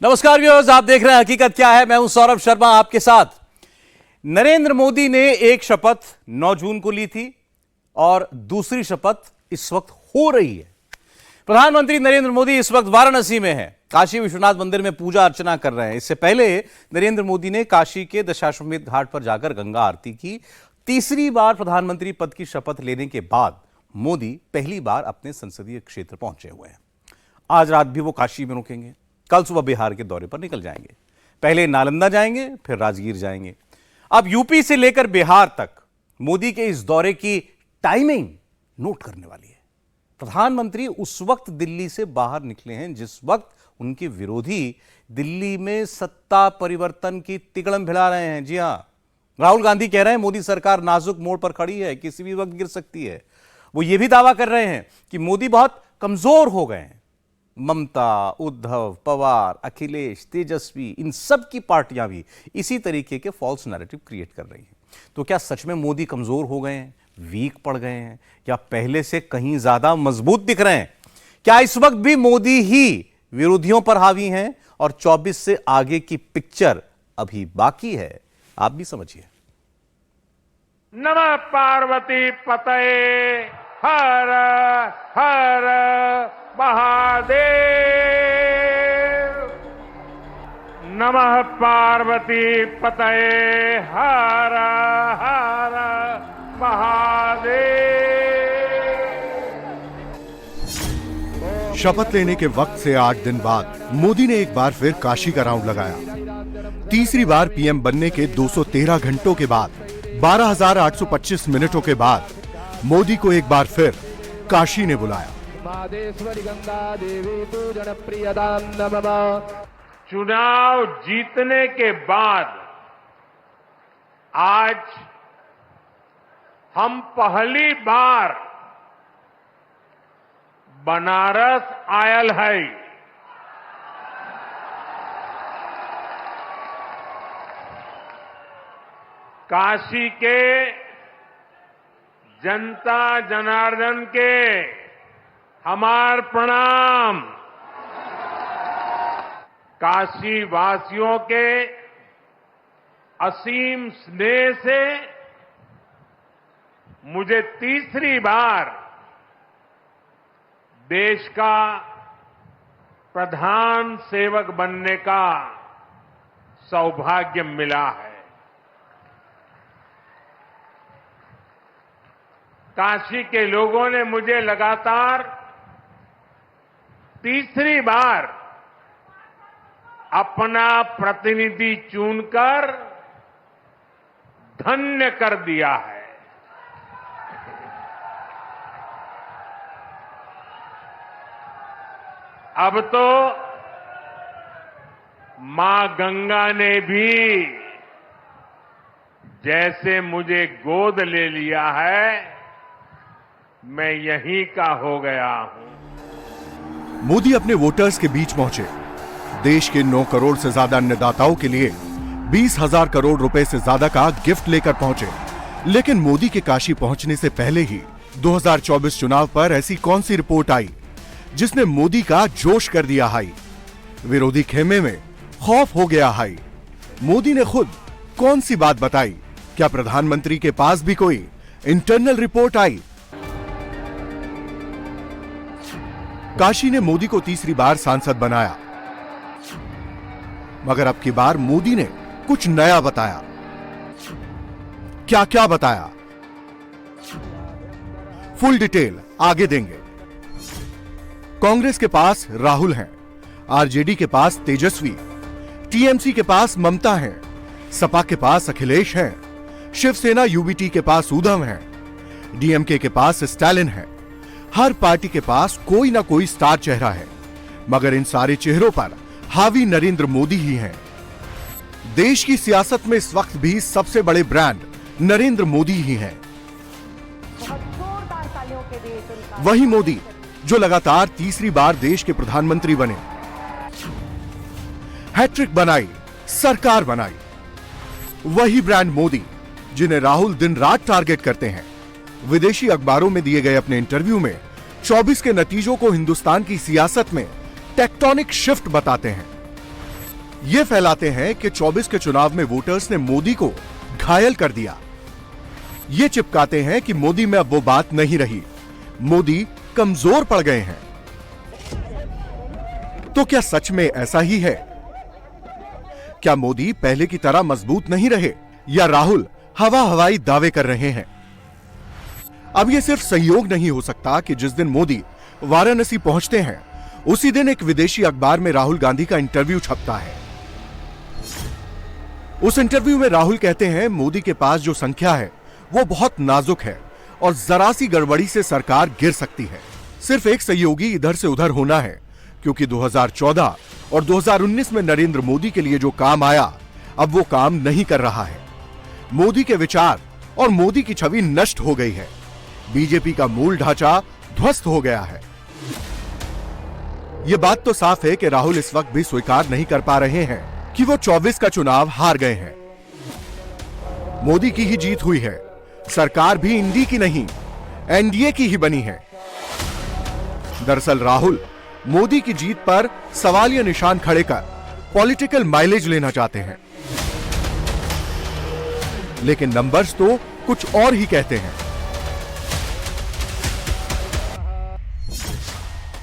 नमस्कार व्यूअर्स, आप देख रहे हैं हकीकत क्या है। मैं हूं सौरभ शर्मा आपके साथ। नरेंद्र मोदी ने एक शपथ 9 जून को ली थी और दूसरी शपथ इस वक्त हो रही है। प्रधानमंत्री नरेंद्र मोदी इस वक्त वाराणसी में हैं, काशी विश्वनाथ मंदिर में पूजा अर्चना कर रहे हैं। इससे पहले नरेंद्र मोदी ने काशी के दशाश्वमेध घाट पर जाकर गंगा आरती की। तीसरी बार प्रधानमंत्री पद की शपथ लेने के बाद मोदी पहली बार अपने संसदीय क्षेत्र पहुंचे हुए हैं। आज रात भी वो काशी में रुकेंगे, कल सुबह बिहार के दौरे पर निकल जाएंगे। पहले नालंदा जाएंगे, फिर राजगीर जाएंगे। अब यूपी से लेकर बिहार तक मोदी के इस दौरे की टाइमिंग नोट करने वाली है। प्रधानमंत्री उस वक्त दिल्ली से बाहर निकले हैं जिस वक्त उनके विरोधी दिल्ली में सत्ता परिवर्तन की तिकड़म भिड़ा रहे हैं। जी हां, राहुल गांधी कह रहे हैं मोदी सरकार नाजुक मोड़ पर खड़ी है, किसी भी वक्त गिर सकती है। वो ये भी दावा कर रहे हैं कि मोदी बहुत कमजोर हो गए हैं। ममता, उद्धव, पवार, अखिलेश, तेजस्वी, इन सब की पार्टियां भी इसी तरीके के फॉल्स नैरेटिव क्रिएट कर रही हैं। तो क्या सच में मोदी कमजोर हो गए हैं, वीक पड़ गए हैं, या पहले से कहीं ज्यादा मजबूत दिख रहे हैं? क्या इस वक्त भी मोदी ही विरोधियों पर हावी हैं और 24 से आगे की पिक्चर अभी बाकी है? आप भी समझिए। नमः पार्वती पतये हर हर महादेव। नमः पार्वती पतये हर हर महादेव। शपथ लेने के वक्त से 8 दिन बाद मोदी ने एक बार फिर काशी का राउंड लगाया। तीसरी बार पीएम बनने के 213 घंटों के बाद 12,825 मिनटों के बाद मोदी को एक बार फिर काशी ने बुलाया। मादेश्वरी गंगा देवी पूजन प्रियदान नमः। चुनाव जीतने के बाद आज हम पहली बार बनारस आयल है। काशी के जनता जनार्दन के हमार प्रणाम। काशी वासियों के असीम स्नेह से मुझे तीसरी बार देश का प्रधान सेवक बनने का सौभाग्य मिला है। काशी के लोगों ने मुझे लगातार तीसरी बार अपना प्रतिनिधि चुनकर धन्य कर दिया है। अब तो मां गंगा ने भी जैसे मुझे गोद ले लिया है, मैं यहीं का हो गया हूं। मोदी अपने वोटर्स के बीच पहुंचे। देश के 9 करोड़ से ज्यादा अन्नदाताओं के लिए 20,000 करोड़ रुपए से ज्यादा का गिफ्ट लेकर पहुंचे। लेकिन मोदी के काशी पहुंचने से पहले ही 2024 चुनाव पर ऐसी कौन सी रिपोर्ट आई जिसने मोदी का जोश कर दिया हाई? विरोधी खेमे में खौफ हो गया हाई। मोदी ने खुद कौन सी बात बताई? क्या प्रधानमंत्री के पास भी कोई इंटरनल रिपोर्ट आई? काशी ने मोदी को तीसरी बार सांसद बनाया, मगर अब की बार मोदी ने कुछ नया बताया। क्या क्या बताया? फुल डिटेल आगे देंगे। कांग्रेस के पास राहुल हैं, आरजेडी के पास तेजस्वी, टीएमसी के पास ममता हैं, सपा के पास अखिलेश हैं, शिवसेना यूबीटी के पास उद्धव हैं, डीएमके के पास स्टालिन हैं। हर पार्टी के पास कोई ना कोई स्टार चेहरा है, मगर इन सारे चेहरों पर हावी नरेंद्र मोदी ही हैं। देश की सियासत में इस वक्त भी सबसे बड़े ब्रांड नरेंद्र मोदी ही हैं। वही मोदी जो लगातार तीसरी बार देश के प्रधानमंत्री बने, हैट्रिक बनाई, सरकार बनाई। वही ब्रांड मोदी जिन्हें राहुल दिन रात टारगेट करते हैं। विदेशी अखबारों में दिए गए अपने इंटरव्यू में 24 के नतीजों को हिंदुस्तान की सियासत में टेक्टोनिक शिफ्ट बताते हैं। ये फैलाते हैं कि 24 के चुनाव में वोटर्स ने मोदी को घायल कर दिया। ये चिपकाते हैं कि मोदी में अब वो बात नहीं रही, मोदी कमजोर पड़ गए हैं। तो क्या सच में ऐसा ही है? क्या मोदी पहले की तरह मजबूत नहीं रहे या राहुल हवाई दावे कर रहे हैं? अब यह सिर्फ संयोग नहीं हो सकता कि जिस दिन मोदी वाराणसी पहुंचते हैं उसी दिन एक विदेशी अखबार में राहुल गांधी का इंटरव्यू छपता है। उस इंटरव्यू में राहुल कहते हैं मोदी के पास जो संख्या है वो बहुत नाजुक है और जरा सी गड़बड़ी से सरकार गिर सकती है। सिर्फ एक सहयोगी इधर से उधर होना है, क्योंकि 2014 और 2019 में नरेंद्र मोदी के लिए जो काम आया अब वो काम नहीं कर रहा है। मोदी के विचार और मोदी की छवि नष्ट हो गई है। बीजेपी का मूल ढांचा ध्वस्त हो गया है। यह बात तो साफ है कि राहुल इस वक्त भी स्वीकार नहीं कर पा रहे हैं कि वो 24 का चुनाव हार गए हैं। मोदी की ही जीत हुई है, सरकार भी इंडी की नहीं एनडीए की ही बनी है। दरअसल राहुल मोदी की जीत पर सवालिया निशान खड़े कर पॉलिटिकल माइलेज लेना चाहते हैं, लेकिन नंबर्स तो कुछ और ही कहते हैं।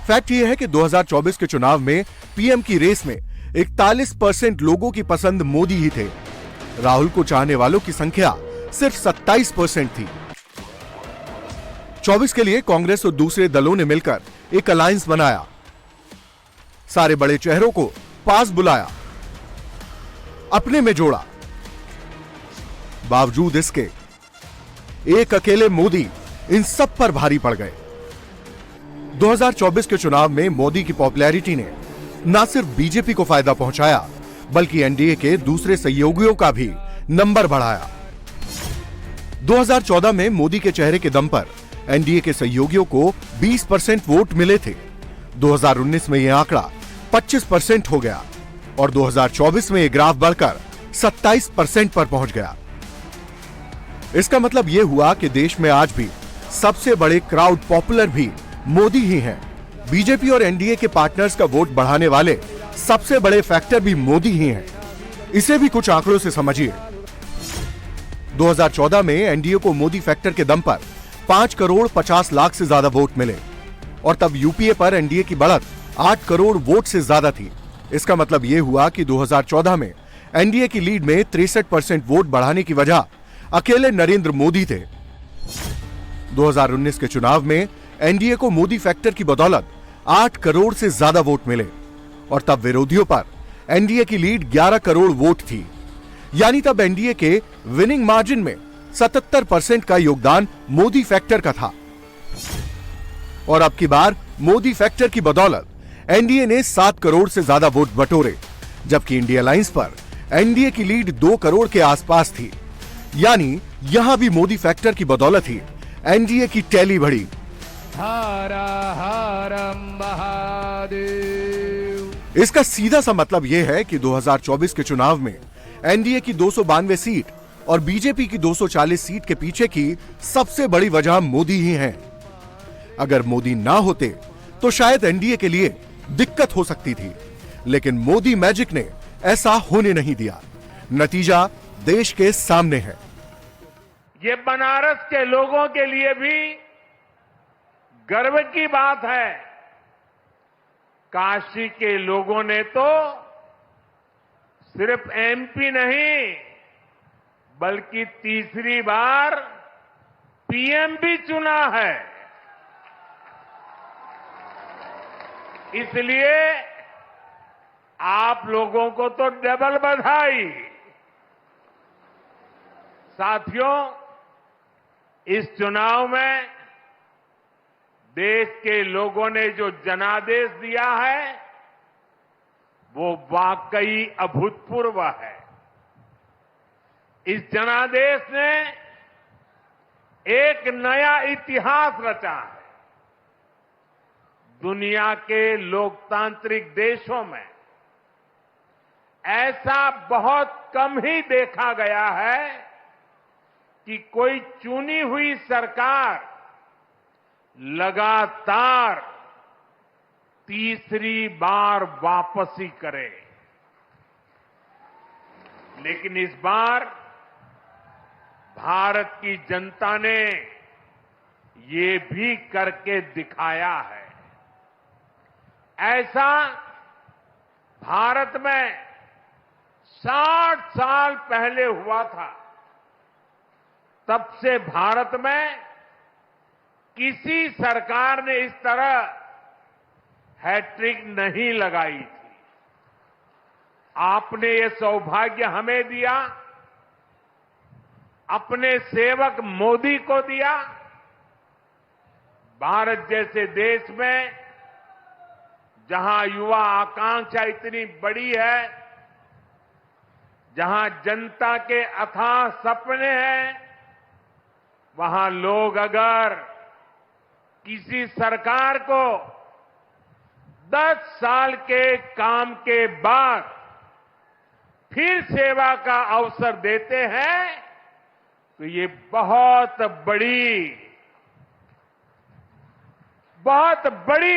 फैक्ट यह है कि 2024 के चुनाव में पीएम की रेस में 41% लोगों की पसंद मोदी ही थे। राहुल को चाहने वालों की संख्या सिर्फ 27% थी। 24 के लिए कांग्रेस और दूसरे दलों ने मिलकर एक अलायंस बनाया, सारे बड़े चेहरों को पास बुलाया, अपने में जोड़ा। बावजूद इसके एक अकेले मोदी इन सब पर भारी पड़ गए। 2024 के चुनाव में मोदी की पॉपुलैरिटी ने न सिर्फ बीजेपी को फायदा पहुंचाया बल्कि एनडीए के दूसरे सहयोगियों का भी नंबर बढ़ाया। 2014 में मोदी के चेहरे के दम पर एनडीए के सहयोगियों को 20% वोट मिले थे। 2019 में यह आंकड़ा 25% हो गया और 2024 में यह ग्राफ बढ़कर 27% पर पहुंच गया। इसका मतलब यह हुआ कि देश में आज भी सबसे बड़े क्राउड पॉपुलर भी मोदी ही हैं। बीजेपी और एनडीए के पार्टनर्स का वोट बढ़ाने वाले सबसे बड़े फैक्टर भी मोदी ही हैं। इसे भी कुछ आंकड़ों से समझिए। 2014 में एनडीए को मोदी फैक्टर के दम पर 5 करोड़ 50 लाख से ज्यादा वोट मिले और तब यूपीए पर एनडीए की बढ़त 8 करोड़ वोट से ज्यादा थी। इसका मतलब यह हुआ कि 2014 में एनडीए की लीड में 63% वोट बढ़ाने की वजह अकेले नरेंद्र मोदी थे। 2019 के चुनाव में एनडीए को मोदी फैक्टर की बदौलत 8 करोड़ से ज्यादा वोट मिले और तब विरोधियों पर एनडीए की लीड 11 करोड़ वोट थी। यानी तब एनडीए के विनिंग मार्जिन में 77% का योगदान मोदी फैक्टर का था। और अब की बार मोदी फैक्टर की बदौलत एनडीए ने 7 करोड़ से ज्यादा वोट बटोरे, जबकि इंडिया अलायंस पर एनडीए की लीड 2 करोड़ के आसपास थी। यानी यहां भी मोदी फैक्टर की बदौलत ही एनडीए की टैली बढ़ी। हर हर महादेव। इसका सीधा सा मतलब यह है कि 2024 के चुनाव में एनडीए की 292 सीट और बीजेपी की 240 सीट के पीछे की सबसे बड़ी वजह मोदी ही है। अगर मोदी ना होते तो शायद एनडीए के लिए दिक्कत हो सकती थी, लेकिन मोदी मैजिक ने ऐसा होने नहीं दिया। नतीजा देश के सामने है। ये बनारस के लोगों के लिए भी गर्व की बात है। काशी के लोगों ने तो सिर्फ एमपी नहीं बल्कि तीसरी बार पीएम भी चुना है। इसलिए आप लोगों को तो डबल बधाई। साथियों, इस चुनाव में देश के लोगों ने जो जनादेश दिया है वो वाकई अभूतपूर्व है। इस जनादेश ने एक नया इतिहास रचा है। दुनिया के लोकतांत्रिक देशों में ऐसा बहुत कम ही देखा गया है कि कोई चुनी हुई सरकार लगातार तीसरी बार वापसी करे। लेकिन इस बार भारत की जनता ने ये भी करके दिखाया है। ऐसा भारत में 60 साल पहले हुआ था। तब से भारत में किसी सरकार ने इस तरह हैट्रिक नहीं लगाई थी। आपने ये सौभाग्य हमें दिया, अपने सेवक मोदी को दिया। भारत जैसे देश में जहां युवा आकांक्षा इतनी बड़ी है, जहां जनता के अथाह सपने हैं, वहां लोग अगर किसी सरकार को 10 साल के काम के बाद फिर सेवा का अवसर देते हैं तो ये बहुत बड़ी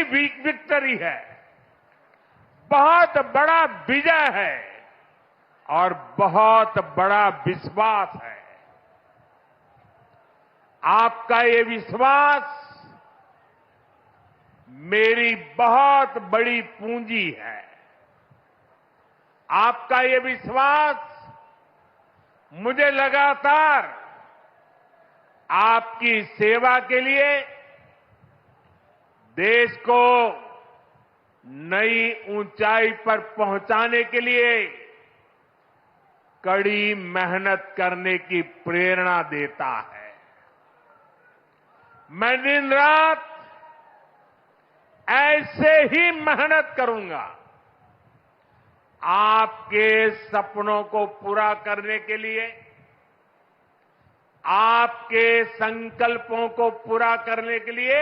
विक्ट्री है, बहुत बड़ा विजय है और बहुत बड़ा विश्वास है। आपका ये विश्वास मेरी बहुत बड़ी पूंजी है। आपका ये विश्वास मुझे लगातार आपकी सेवा के लिए, देश को नई ऊंचाई पर पहुंचाने के लिए कड़ी मेहनत करने की प्रेरणा देता है। मैं दिन रात ऐसे ही मेहनत करूंगा आपके सपनों को पूरा करने के लिए, आपके संकल्पों को पूरा करने के लिए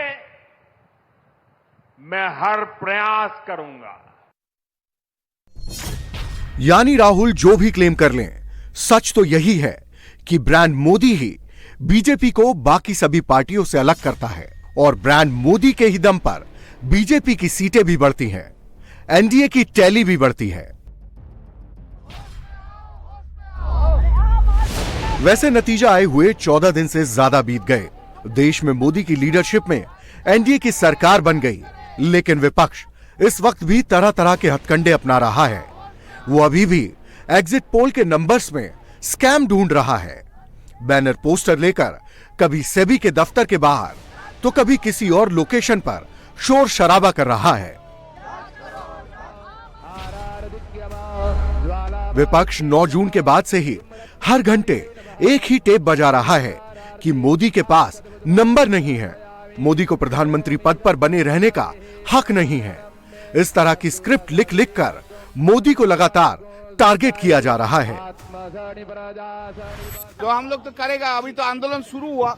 मैं हर प्रयास करूंगा। यानी राहुल जो भी क्लेम कर लें, सच तो यही है कि ब्रांड मोदी ही बीजेपी को बाकी सभी पार्टियों से अलग करता है और ब्रांड मोदी के ही दम पर बीजेपी की सीटें भी बढ़ती हैं, एनडीए की टैली भी बढ़ती है। वैसे नतीजा आए हुए 14 दिन से ज्यादा बीत गए। देश में मोदी की लीडरशिप में एनडीए की सरकार बन गई, लेकिन विपक्ष इस वक्त भी तरह तरह के हथकंडे अपना रहा है। वो अभी भी एग्जिट पोल के नंबर्स में स्कैम ढूंढ रहा है। बैनर पोस्टर लेकर कभी सेबी के दफ्तर के बाहर तो कभी किसी और लोकेशन पर शोर शराबा कर रहा है। विपक्ष 9 जून के बाद से ही हर घंटे एक ही टेप बजा रहा है कि मोदी के पास नंबर नहीं है, मोदी को प्रधानमंत्री पद पर बने रहने का हक नहीं है। इस तरह की स्क्रिप्ट लिख लिख कर मोदी को लगातार टारगेट किया जा रहा है। तो हम लोग तो करेगा, अभी तो आंदोलन शुरू हुआ,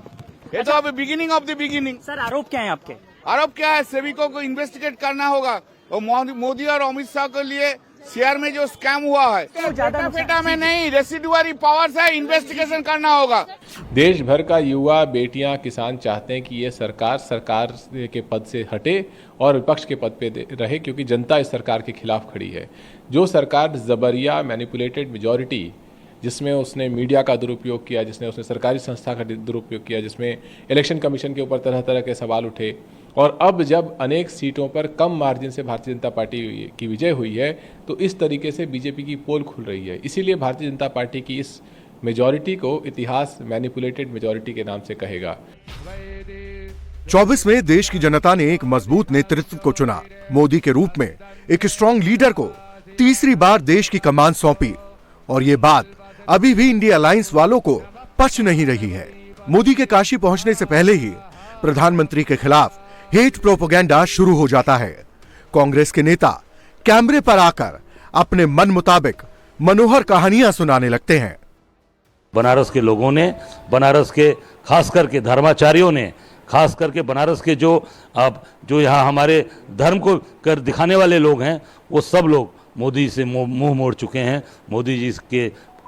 ये तो अभी beginning of the beginning. Sir आरोप क्या है आपके? आरोप क्या है? सेविकों को इन्वेस्टिगेट करना होगा और मोदी और अमित शाह के लिए शेयर में जो स्कैम हुआ है, पेटा में नहीं, रेसिडुअरी पावर्स है, इन्वेस्टिगेशन करना होगा। देश भर का युवा, बेटियां, किसान चाहते हैं कि ये सरकार के पद से हटे और विपक्ष के पद पे रहे, क्योंकि जनता इस सरकार के खिलाफ खड़ी है। जो सरकार जबरिया मैनिपुलेटेड मेजॉरिटी, जिसमें उसने मीडिया का दुरुपयोग किया, जिसने उसने सरकारी संस्था का दुरुपयोग किया, जिसमें इलेक्शन कमीशन के ऊपर तरह तरह के सवाल उठे, और अब जब अनेक सीटों पर कम मार्जिन से भारतीय जनता पार्टी की विजय हुई है, तो इस तरीके से बीजेपी की पोल खुल रही है। इसीलिए भारतीय जनता पार्टी की इस मेजॉरिटी को इतिहास मैनिपुलेटेड मेजॉरिटी के नाम से कहेगा। 24 में देश की जनता ने एक मजबूत नेतृत्व को चुना। मोदी के रूप में एक स्ट्रॉन्ग लीडर को तीसरी बार देश की कमान सौंपी, और ये बात अभी भी इंडिया अलायंस वालों को पच नहीं रही है। मोदी के काशी पहुंचने से पहले ही प्रधानमंत्री के खिलाफ हेट प्रोपेगेंडा शुरू हो जाता है। कांग्रेस के नेता कैमरे पर आकर अपने मन मुताबिक मनोहर कहानियां सुनाने लगते हैं। बनारस के लोगों ने, बनारस के खास करके धर्माचार्यों ने, खास करके बनारस के जो यहाँ हमारे धर्म को कर दिखाने वाले लोग हैं, वो सब लोग मोदी से मुंह मोड़ चुके हैं। मोदी जी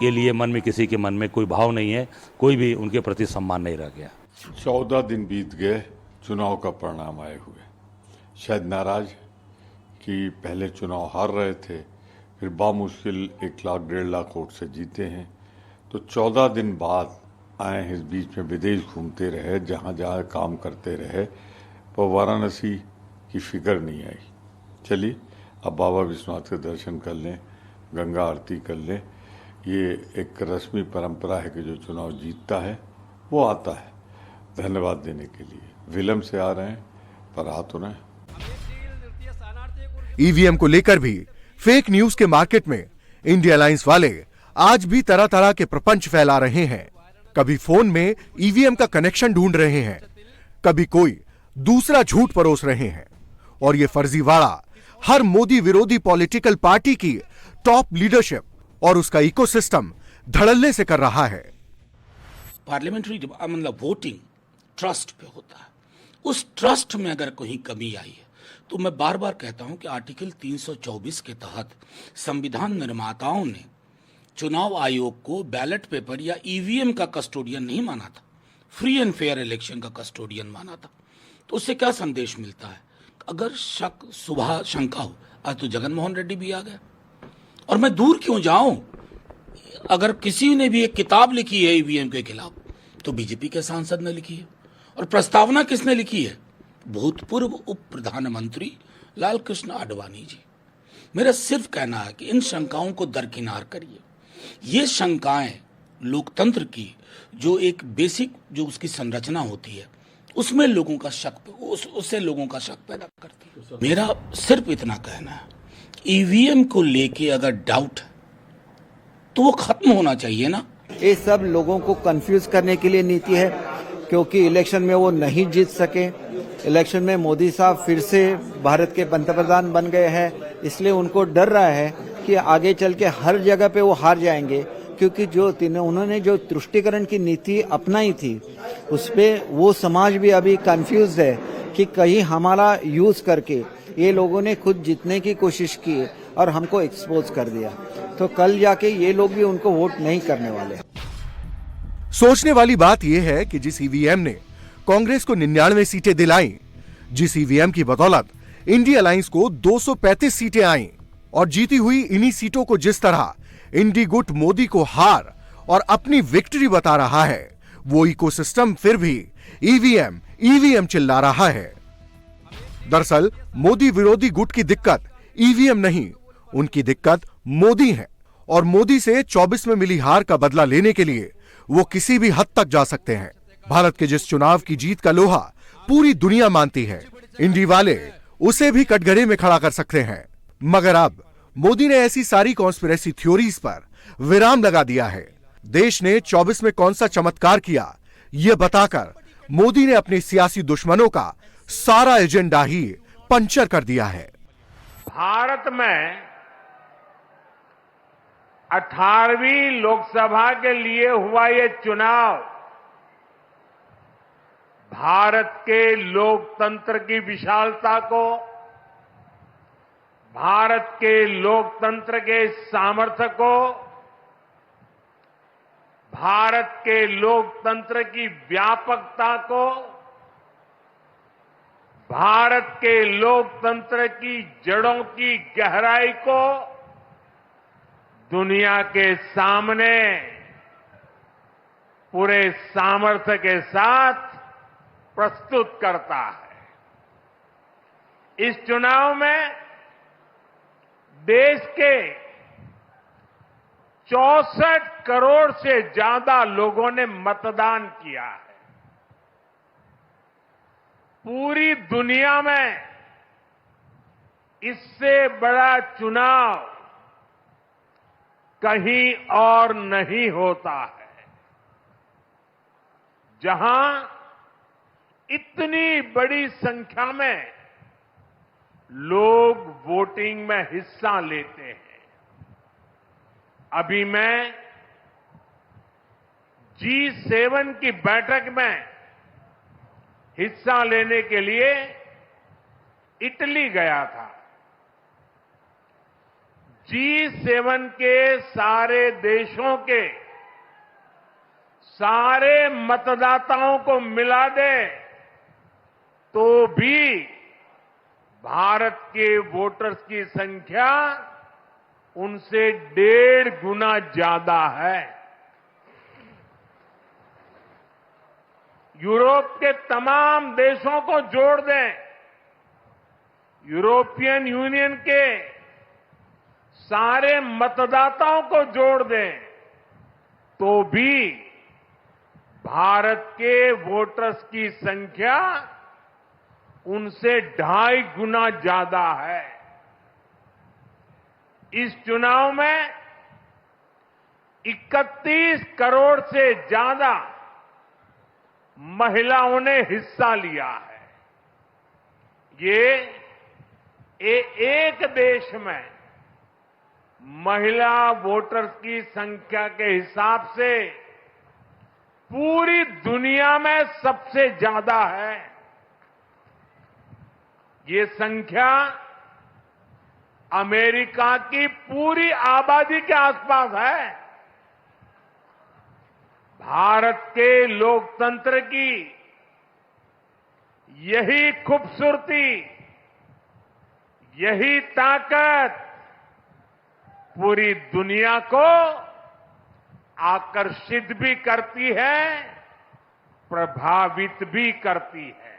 के लिए मन में किसी के मन में कोई भाव नहीं है, कोई भी उनके प्रति सम्मान नहीं रह गया। 14 दिन बीत गए, चुनाव का परिणाम आए हुए। शायद नाराज कि पहले चुनाव हार रहे थे, फिर बामुश्किल 1 लाख 1.5 लाख वोट से जीते हैं। तो 14 दिन बाद आए हैं, इस बीच में विदेश घूमते रहे, जहाँ जहाँ काम करते रहे, पर वाराणसी की फिक्र नहीं आई। चलिए अब बाबा विश्वनाथ के दर्शन कर लें, गंगा आरती कर लें। ये एक रस्मी परंपरा है कि जो चुनाव जीतता है वो आता है धन्यवाद देने के लिए। विलंब से आ रहे हैं पर आ तो रहे। ईवीएम को लेकर भी फेक न्यूज के मार्केट में इंडिया अलायंस वाले आज भी तरह तरह के प्रपंच फैला रहे हैं। कभी फोन में ईवीएम का कनेक्शन ढूंढ रहे हैं, कभी कोई दूसरा झूठ परोस रहे हैं, और ये फर्जीवाड़ा हर मोदी विरोधी पॉलिटिकल पार्टी की टॉप लीडरशिप और उसका इकोसिस्टम धड़ल्ले से कर रहा है। पार्लियामेंट्री मतलब वोटिंग ट्रस्ट पे होता है। उस ट्रस्ट में अगर कोई कमी आई है तो मैं बार बार कहता हूं कि आर्टिकल 324 के तहत संविधान निर्माताओं ने चुनाव आयोग को बैलेट पेपर या ईवीएम का कस्टोडियन नहीं माना था, फ्री एंड फेयर इलेक्शन का कस्टोडियन माना था। तो उससे क्या संदेश मिलता है? अगर शक सुबह शंका हो, आज तो जगनमोहन रेड्डी भी आ गए, और मैं दूर क्यों जाऊं, अगर किसी ने भी एक किताब लिखी है ईवीएम के खिलाफ तो बीजेपी के सांसद ने लिखी है। और प्रस्तावना किसने लिखी है? भूतपूर्व उप प्रधानमंत्री लाल कृष्ण आडवाणी जी। मेरा सिर्फ कहना है कि इन शंकाओं को दरकिनार करिए। ये शंकाएं लोकतंत्र की जो एक बेसिक जो उसकी संरचना होती है उसमें लोगों का शक उससे लोगों का शक पैदा करती है। मेरा सिर्फ इतना कहना है, ईवीएम को लेके अगर डाउट है तो वो खत्म होना चाहिए ना। ये सब लोगों को कंफ्यूज करने के लिए नीति है, क्योंकि इलेक्शन में वो नहीं जीत सके। इलेक्शन में मोदी साहब फिर से भारत के पंतप्रधान बन गए हैं, इसलिए उनको डर रहा है कि आगे चल के हर जगह पे वो हार जाएंगे, क्योंकि जो उन्होंने जो तुष्टीकरण की नीति अपनाई थी उस पे वो समाज भी अभी कंफ्यूज है कि कहीं हमारा यूज करके ये लोगों ने खुद जीतने की कोशिश की और हमको एक्सपोज कर दिया, तो कल जाके ये लोग भी उनको वोट नहीं करने वाले। सोचने वाली बात यह है कि जिस ईवीएम ने कांग्रेस को 99 सीटें दिलाई, जिस ईवीएम की बदौलत इंडिया अलायंस को 235 सीटें आईं, और जीती हुई इन्हीं सीटों को जिस तरह इंडी गुट मोदी को हार और अपनी विक्ट्री बता रहा है, वो इकोसिस्टम फिर भी ईवीएम ईवीएम चिल्ला रहा है। दरअसल मोदी विरोधी गुट की दिक्कत ईवीएम नहीं, उनकी दिक्कत मोदी है, और मोदी से 24 में मिली हार का बदला लेने के लिए वो किसी भी हद तक जा सकते हैं। भारत के जिस चुनाव की जीत का लोहा पूरी दुनिया मानती है, इंडी वाले उसे भी कटघरे में खड़ा कर सकते हैं। मगर अब मोदी ने ऐसी सारी कॉन्स्पिरेसी थ्योरीज पर विराम लगा दिया है। देश ने 24 में कौन सा चमत्कार किया, ये बताकर मोदी ने अपने सियासी दुश्मनों का सारा एजेंडा ही पंचर कर दिया है। भारत में 18वीं लोकसभा के लिए हुआ ये चुनाव भारत के लोकतंत्र की विशालता को, भारत के लोकतंत्र के सामर्थ्य को, भारत के लोकतंत्र की व्यापकता को, भारत के लोकतंत्र की जड़ों की गहराई को दुनिया के सामने पूरे सामर्थ्य के साथ प्रस्तुत करता है। इस चुनाव में देश के 64 करोड़ से ज्यादा लोगों ने मतदान किया है। पूरी दुनिया में इससे बड़ा चुनाव कहीं और नहीं होता है, जहां इतनी बड़ी संख्या में लोग वोटिंग में हिस्सा लेते हैं। अभी मैं G7 की बैठक में हिस्सा लेने के लिए इटली गया था। G7 के सारे देशों के सारे मतदाताओं को मिला दे तो भी भारत के वोटर्स की संख्या उनसे 1.5 गुना ज्यादा है। यूरोप के तमाम देशों को जोड़ दें, यूरोपियन यूनियन के सारे मतदाताओं को जोड़ दें, तो भी भारत के वोटर्स की संख्या उनसे 2.5 गुना ज्यादा है। इस चुनाव में 31 करोड़ से ज्यादा महिलाओं ने हिस्सा लिया है। ये एक देश में महिला वोटर्स की संख्या के हिसाब से पूरी दुनिया में सबसे ज्यादा है। ये संख्या अमेरिका की पूरी आबादी के आसपास है। भारत के लोकतंत्र की यही खूबसूरती, यही ताकत पूरी दुनिया को आकर्षित भी करती है, प्रभावित भी करती है।